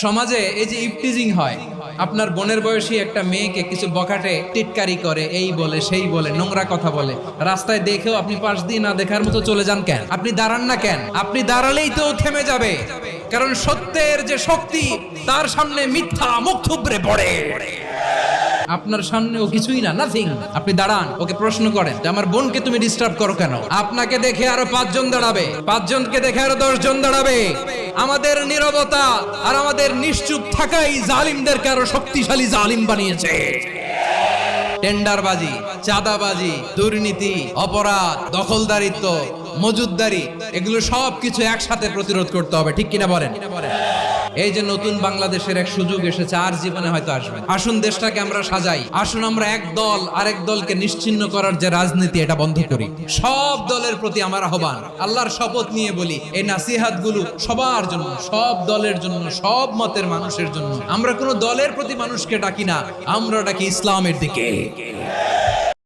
সমাজে এই যে ইফটিজিং হয়, আপনার বোনের বয়সী একটা মেয়েকে কিছু বখাটে টিটকারি করে, এই বলে সেই বলে, নোংরা কথা বলে, রাস্তায় দেখেও আপনি পাশ দিয়ে না দেখার মতো চলে যান কেন? আপনি দাঁড়ান না কেন? আপনি দাঁড়ালেই তো থেমে যাবে, কারণ সত্যের যে শক্তি তার সামনে মিথ্যা মুখ থুবড়ে পড়ে। আপনার সামনে ও কিছুই না, নাথিং। আপনি দাঁড়ান, ওকে প্রশ্ন করেন যে আমার বোনকে তুমি ডিস্টার্ব করো কেন? আপনাকে দেখে আরো 5 জন দাঁড়াবে, 5 জনকে দেখে আরো 10 জন দাঁড়াবে। আমাদের নীরবতা আর আমাদের নিশ্চুপ থাকাই জালিমদেরকে আরো শক্তিশালী জালিম বানিয়েছে। টেন্ডারবাজি, চাঁদাবাজি, দুর্নীতি, অপরাধ, দখলদারিত্ব, মজুদদারি, এগুলো সবকিছু একসাথে প্রতিরোধ করতে হবে, ঠিক কিনা বলেন? এই যে নতুন বাংলাদেশের এক সুযোগ এসেছে, আর জীবনে হয়তো আসবে। আসুন দেশটাকে আমরা সাজাই, আসুন আমরা এক দল আরেক দলকে নিশ্চিহ্ন করার যে রাজনীতি, এটা বন্ধ করি। সব দলের প্রতি আমার আহ্বান, আল্লাহর শপথ নিয়ে বলি, এই নাসিহাত গুলো সবার জন্য, সব দলের জন্য, সব মতের মানুষের জন্য। আমরা কোনো দলের প্রতি মানুষকে ডাকি না, আমরা ডাকি ইসলামের দিকে।